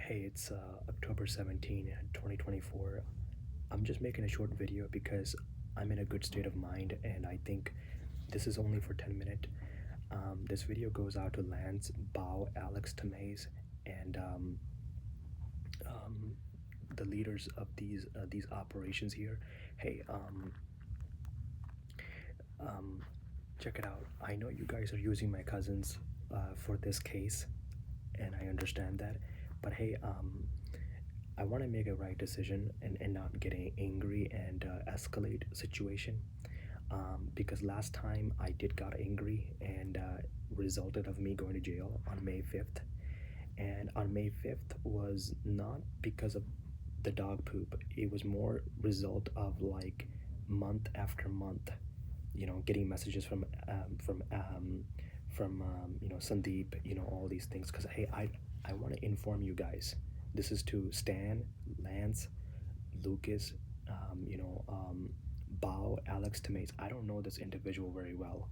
Hey, it's October 17, 2024. I'm just making a short video because I'm in a good state of mind and I think this is only for 10 minutes. This video goes out to Lance, Bao, Alex Tamez, and the leaders of these operations here. Hey, check it out. I know you guys are using my cousins for this case, and I understand that. But hey, I want to make a right decision and not get angry and escalate situation. Because last time I did got angry and resulted of me going to jail on May 5th. And on May 5th was not because of the dog poop. It was more result of like month after month, getting messages from Sandeep, all these things. Because hey, I want to inform you guys. This is to Stan, Lance, Lucas, Bao, Alex Tamates. I don't know this individual very well.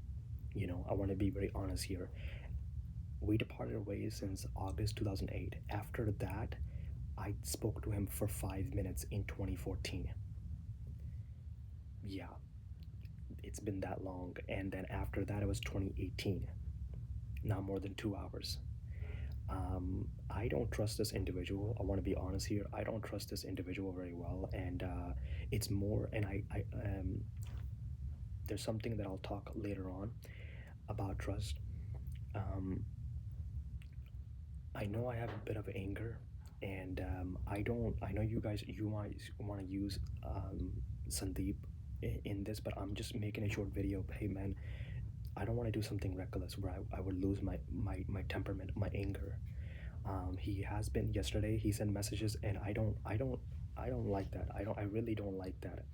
I want to be very honest here. We departed ways since August 2008. After that, I spoke to him for 5 minutes in 2014. Yeah, it's been that long. And then after that, it was 2018. Not more than 2 hours. I don't trust this individual. I want to be honest here. I don't trust this individual very well, and it's more. And there's something that I'll talk later on about trust. Um, I know I have a bit of anger, and I don't. I know you guys. You might want to use Sandeep in this, but I'm just making a short video. Hey man, I don't want to do something reckless where I would lose my temperament, my anger. He has been yesterday. He sent messages, and I don't like that. I really don't like that,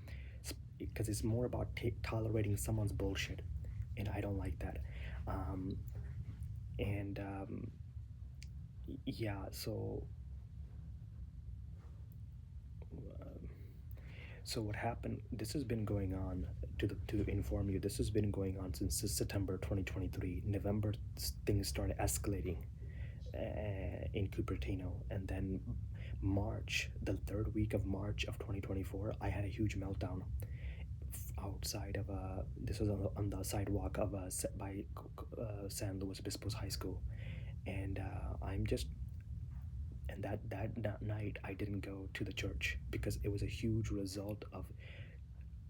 because it's more about tolerating someone's bullshit, and I don't like that. Um, and yeah, so what happened? This has been going on, to inform you. This has been going on since September 2023. November, things started escalating in Cupertino, and then March, the third week of March of 2024, I had a huge meltdown outside of this was on the sidewalk of by San Luis Obispo's high school, and I'm just and that night I didn't go to the church because it was a huge result of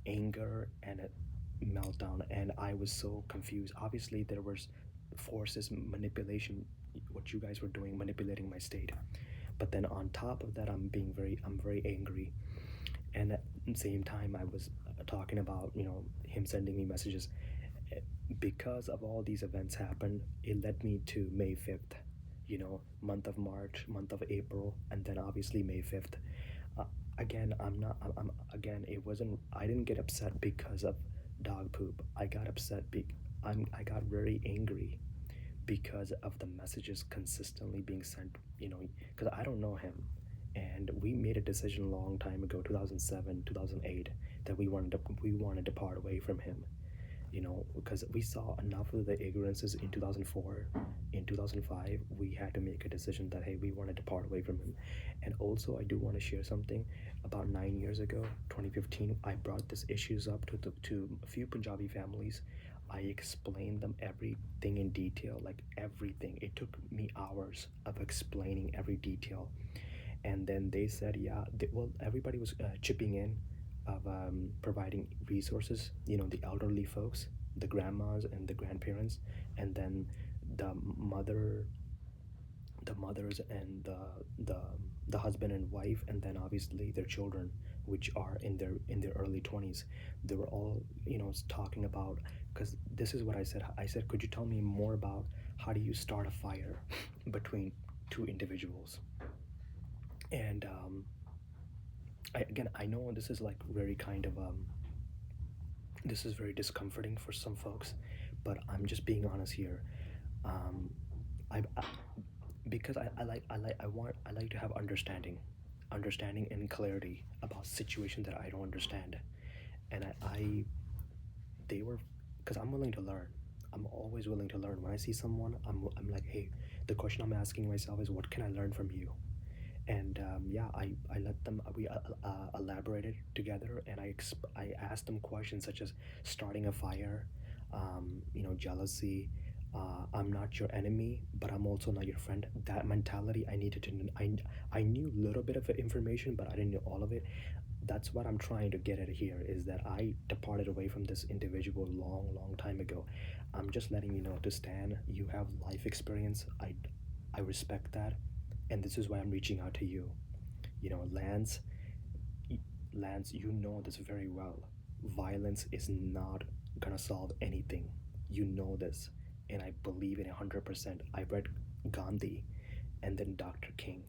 anger and a meltdown, and I was so confused. Obviously there was forces, manipulation, what you guys were doing, manipulating my state. But then on top of that, I'm very angry. And at the same time, I was talking about him sending me messages. Because of all these events happened, it led me to May 5th, month of March, month of April, and then obviously May 5th. uh, Again, I'm again, it wasn't, I didn't get upset because of dog poop. I got upset I got very angry because of the messages consistently being sent, because I don't know him. And we made a decision a long time ago, 2007, 2008, that we wanted to part away from him, because we saw enough of the ignorances in 2004. In 2005, we had to make a decision that hey, we wanted to part away from him. And also, I do want to share something. About 9 years ago, 2015, I brought these issues up to a few Punjabi families. I explained them everything in detail, like everything. It took me hours of explaining every detail. And then they said, yeah, well, everybody was chipping in, of providing resources, the elderly folks, the grandmas and the grandparents, and then the mother the mothers and the the husband and wife, and then obviously their children, which are in their early 20s. They were all talking about, because this is what I said, could you tell me more about how do you start a fire between two individuals? And I know this is like very kind of this is very discomforting for some folks, but I'm just being honest here. um I because I like to have understanding and clarity about situations that I don't understand. And I they were, because I'm willing to learn. I'm always willing to learn. When I see someone, I'm like, hey, the question I'm asking myself is, what can I learn from you? And yeah, I let them, we elaborated together, and I asked them questions such as starting a fire, jealousy. I'm not your enemy, but I'm also not your friend. That mentality I needed to I knew a little bit of information, but I didn't know all of it. That's what I'm trying to get at here, is that I departed away from this individual long time ago. I'm just letting you know to Stan, you have life experience. I respect that, and this is why I'm reaching out to you. Lance, Lance, you know this very well. Violence is not gonna solve anything. You know this, and I believe in it 100%. I read Gandhi and then Dr. King.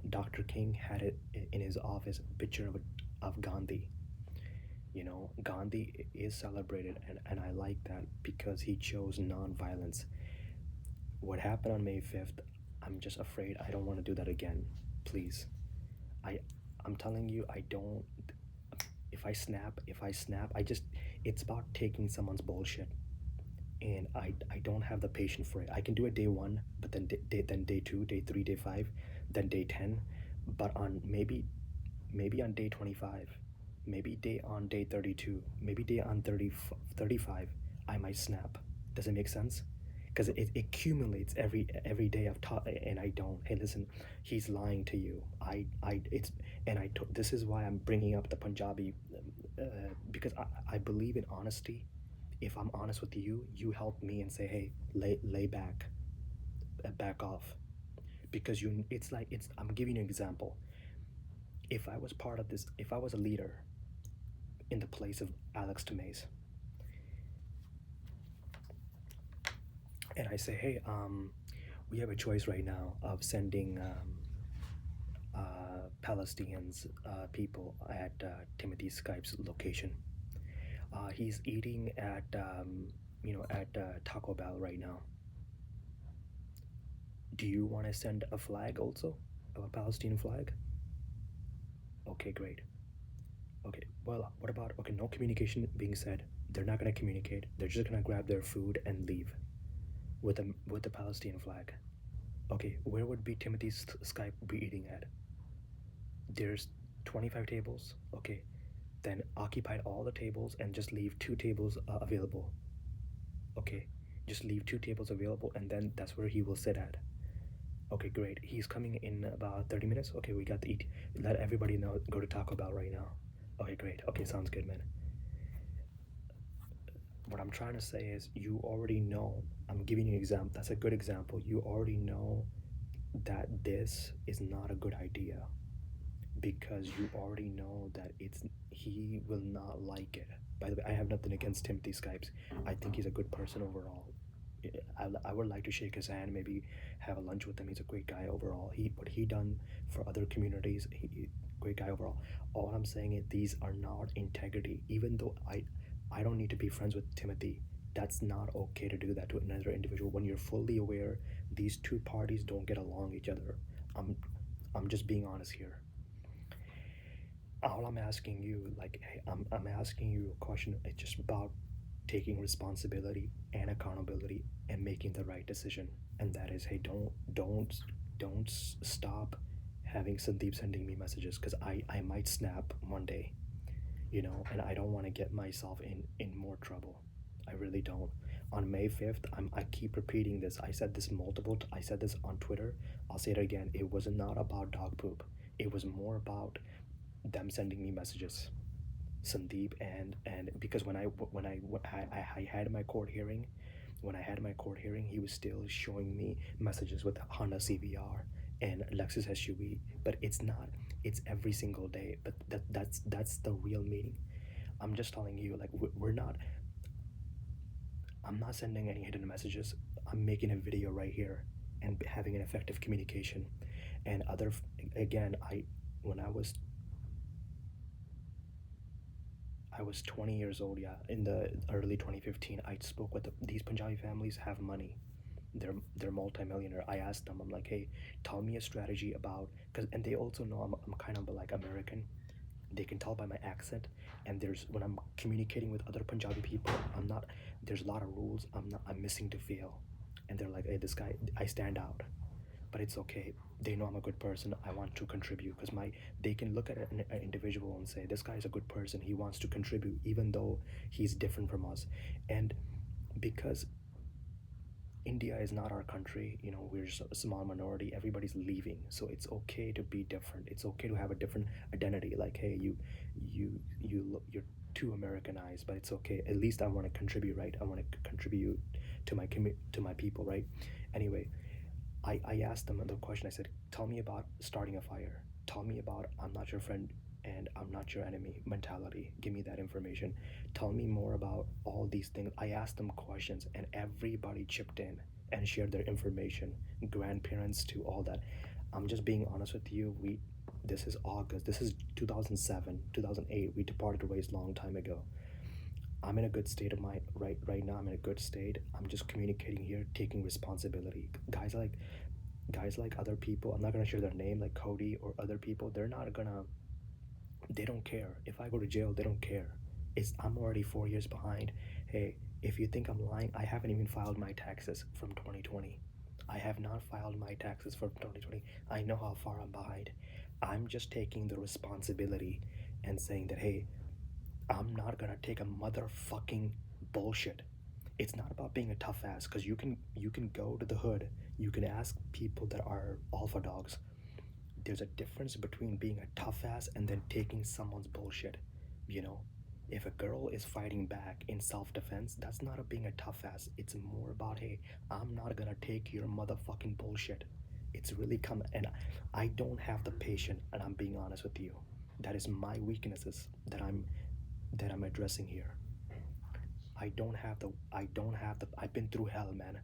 Dr. King had it in his office, a picture of Gandhi. Gandhi is celebrated, and I like that because he chose non-violence. What happened on May 5th, I'm just afraid I don't want to do that again. Please. I I'm telling you, I don't. If I snap, it's about taking someone's bullshit, and I don't have the patience for it. I can do it day 1, but then day 2, day 3, day 5, then day 10, but on maybe on day 25, maybe day 32, maybe day on 35, I might snap. Does it make sense? Because it accumulates every day I've taught, and I don't. Hey, listen, he's lying to you. I it's and this is why I'm bringing up the Punjabi, because I believe in honesty. If I'm honest with you, you help me and say, hey, lay back, back off, because it's like, I'm giving you an example. If I was a leader in the place of Alex Tomei, and I say, hey, we have a choice right now of sending Palestinians, people at Timothy Skype's location. He's eating at Taco Bell right now. Do you want to send a flag also, a Palestinian flag? Okay, great. Okay, well, what about, okay, no communication being said. They're not gonna communicate. They're just gonna grab their food and leave with the Palestinian flag. Okay, where would be Timothy's Skype be eating at? There's 25 tables. Okay, then occupy all the tables and just leave 2 tables available. Okay, just leave 2 tables available, and then that's where he will sit at. Okay, great. He's coming in about 30 minutes. Okay, we got to eat. Let everybody know. Go to Taco Bell right now. Okay, great. Okay, sounds good, man. What I'm trying to say is, you already know. I'm giving you an example. That's a good example. You already know that this is not a good idea, because you already know that he will not like it. By the way, I have nothing against Timothy Skypes. I think he's a good person overall. I would like to shake his hand, maybe have a lunch with him. He's a great guy overall. What he done for other communities, great guy overall. All I'm saying is, these are not integrity. Even though I don't need to be friends with Timothy, that's not okay to do that to another individual when you're fully aware these two parties don't get along each other. I'm I'm just being honest here. All I'm asking you, like, hey, I'm asking you a question. It's just about taking responsibility and accountability and making the right decision. And that is, hey, don't stop having Sandeep sending me messages, because I might snap one day, and I don't want to get myself in more trouble. I really don't. On May 5th, I keep repeating this. I said this on Twitter. I'll say it again. It was not about dog poop. It was more about them sending me messages, Sandeep, and because when I had my court hearing, he was still showing me messages with Honda CVR and Lexus SUV, but it's not. It's every single day. But that's the real meaning. I'm just telling you, like, we're not. I'm not sending any hidden messages. I'm making a video right here and having an effective communication. And again, when I was 20 years old, yeah, in the early 2015. I spoke with these Punjabi families have money. They're multimillionaire. I asked them, I'm like, hey, tell me a strategy about, and they also know I'm kind of like American. They can tell by my accent, and there's when I'm communicating with other Punjabi people, I'm not. There's a lot of rules. I'm missing to fail, and they're like, hey, this guy, I stand out. but it's okay. They know I'm a good person. I want to contribute because they can look at an individual and say this guy is a good person. He wants to contribute even though he's different from us. And because India is not our country, we're just a small minority. Everybody's leaving, so it's okay to be different. It's okay to have a different identity. Like, hey, you're too Americanized, but it's okay. At least I want to contribute, right? I want to contribute to to my people, right? Anyway, I asked them the question. I said, tell me about starting a fire. Tell me about I'm not your friend and I'm not your enemy mentality. Give me that information. Tell me more about all these things. I asked them questions and everybody chipped in and shared their information, grandparents to all that. I'm just being honest with you. This is August. This is 2007, 2008. We departed ways long time ago. I'm in a good state of mind right now. I'm in a good state. I'm just communicating here, taking responsibility. Guys like other people, I'm not gonna share their name, like Cody or other people, they don't care. If I go to jail, they don't care. I'm already 4 years behind. Hey, if you think I'm lying, I haven't even filed my taxes from 2020. I have not filed my taxes for 2020. I know how far I'm behind. I'm just taking the responsibility and saying that, hey, I'm not gonna take a motherfucking bullshit. It's not about being a tough ass, because you can go to the hood, you can ask people that are alpha dogs. There's a difference between being a tough ass and then taking someone's bullshit. You know, if a girl is fighting back in self-defense, that's not a being a tough ass. It's more about, hey, I'm not gonna take your motherfucking bullshit. It's really come, and I don't have the patience, and I'm being honest with you. That is my weaknesses that I'm addressing here. I don't have the I've been through hell, man.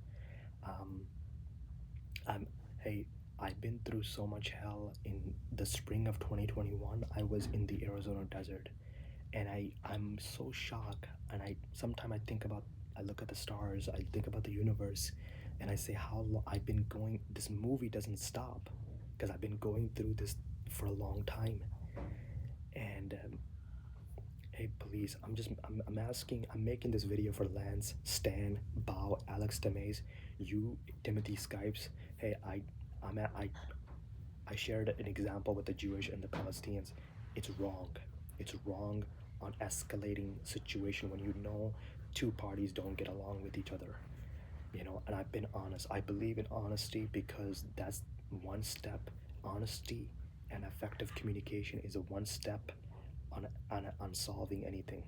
Um I'm Hey, I've been through so much hell. In the spring of 2021, I was in the Arizona desert, and I'm so shocked, and I think about, I look at the stars, I think about the universe, and I say how long I've been going. This movie doesn't stop because I've been going through this for a long time. And hey, please, I'm asking, I'm making this video for Lance, Stan, Bao, Alex Tamays, you, Timothy Skypes. Hey, I shared an example with the Jewish and the Palestinians. It's wrong. It's wrong on escalating situation when two parties don't get along with each other. And I've been honest. I believe in honesty because that's one step. Honesty and effective communication is a one step on solving anything.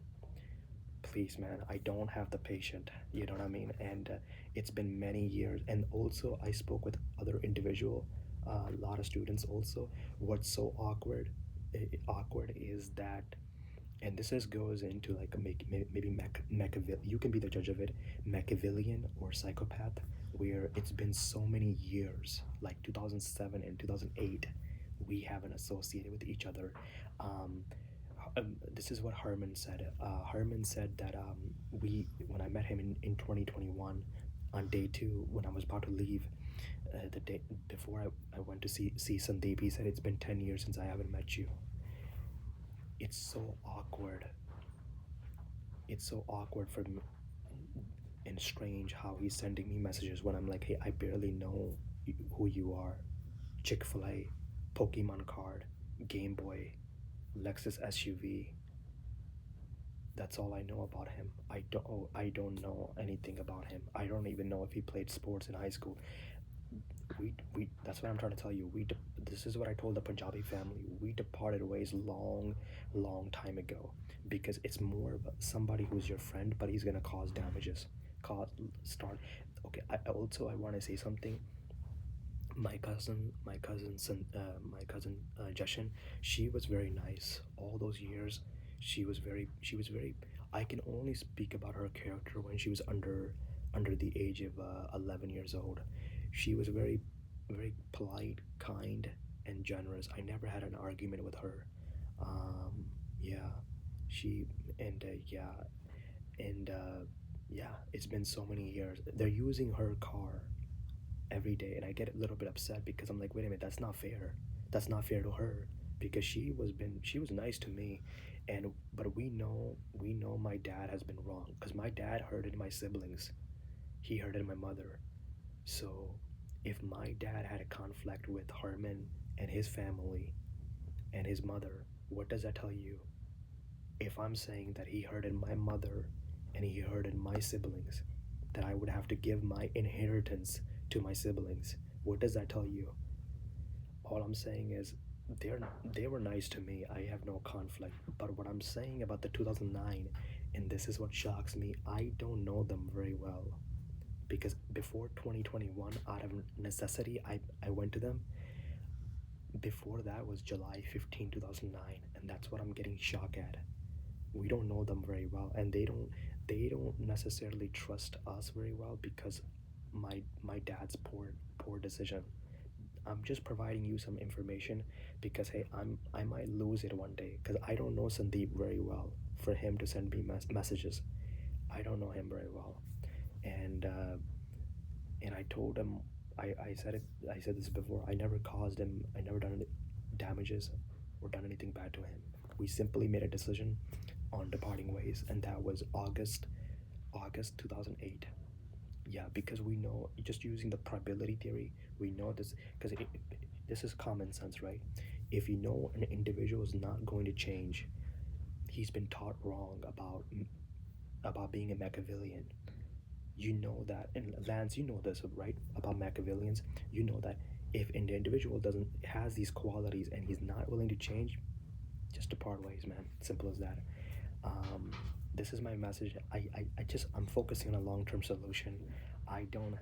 Please, man, I don't have the patient. You know what I mean? And it's been many years. And also, I spoke with other individual, a lot of students also. What's so awkward is that, and this just goes into like a maybe Machiavelli. You can be the judge of it, Machiavellian or psychopath, where it's been so many years, like 2007 and 2008, we haven't associated with each other. Um, this is what Herman said. Herman said that when I met him in 2021 on day two, when I was about to leave, the day before I went to see Sandeep, he said, it's been 10 years since I haven't met you. It's so awkward. It's so awkward for me and strange how he's sending me messages when I'm like, hey, I barely know who you are. Chick-fil-A, Pokemon card, Game Boy, Lexus SUV. That's all I know about him. I don't know anything about him. I don't even know if he played sports in high school. We That's what I'm trying to tell you. This is what I told the Punjabi family. We departed ways long time ago, because it's more of somebody who's your friend, but he's gonna cause damages. Cause start. Okay. I want to say something. My cousin Jashin, she was very nice all those years. She was very. I can only speak about her character when she was under the age of 11 years old. She was very polite, kind, and generous. I never had an argument with her. Yeah, she and and yeah, it's been so many years. They're using her car every day, and I get a little bit upset because I'm like, wait a minute, that's not fair. That's not fair to her, because she was nice to me. And but we know my dad has been wrong, because my dad hurted my siblings. He hurted my mother. So If my dad had a conflict with Harmon and his family and his mother, what does that tell you? If I'm saying that he hurted my mother and he hurted my siblings, that I would have to give my inheritance to my siblings, what does that tell you? All I'm saying is they're they were nice to me. I have no conflict. But what I'm saying about the 2009, and this is what shocks me, I don't know them very well. Because before 2021, out of necessity, I went to them. Before that was July 15, 2009, and that's what I'm getting shocked at. We don't know them very well, and they don't necessarily trust us very well because my dad's poor decision. I'm just providing you some information because hey, I might lose it one day because I don't know Sandeep very well for him to send me messages. I don't know him very well, and I told him I said it I said this before. I never caused him. I never done any damages or done anything bad to him. We simply made a decision on departing ways, and that was August 2008. Yeah, because we know, just using the probability theory, we know this because this is common sense, right? If you know an individual is not going to change, he's been taught wrong about being a Machiavellian. You know that, and Lance, you know this, right? About Machiavellians, you know that if an individual doesn't has these qualities and he's not willing to change, just depart ways, man. Simple as that. um, this is my message. I'm focusing on a long-term solution. I don't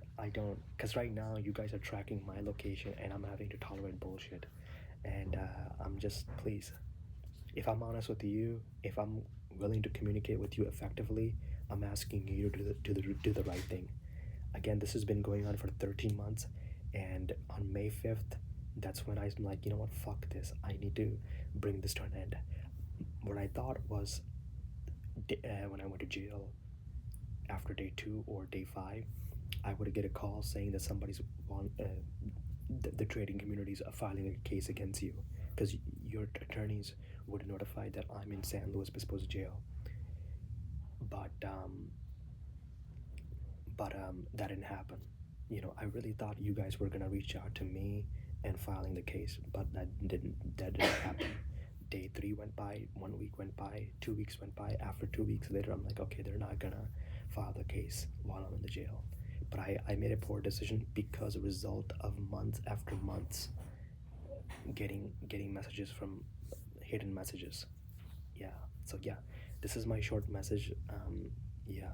because right now you guys are tracking my location and I'm having to tolerate bullshit. And I'm just, please, if I'm honest with you, if I'm willing to communicate with you effectively, I'm asking you to do the right thing. Again, this has been going on for 13 months, and on May 5th, that's when I'm like, you know what, fuck this, I need to bring this to an end. What I thought was, when I went to jail after day 2 or day 5, I would get a call saying that the trading communities are filing a case against you because your attorneys would notify that I'm in San Luis Obispo jail. But that didn't happen. I really thought you guys were gonna reach out to me and filing the case, but that didn't happen. Day 3 went by, 1 week went by, 2 weeks went by. After 2 weeks later, I'm like, okay, they're not gonna file the case while I'm in the jail. But I made a poor decision because a result of months after months getting messages from hidden messages. Yeah. So yeah, this is my short message. Yeah.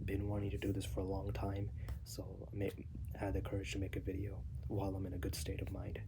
Been wanting to do this for a long time, so I had the courage to make a video while I'm in a good state of mind.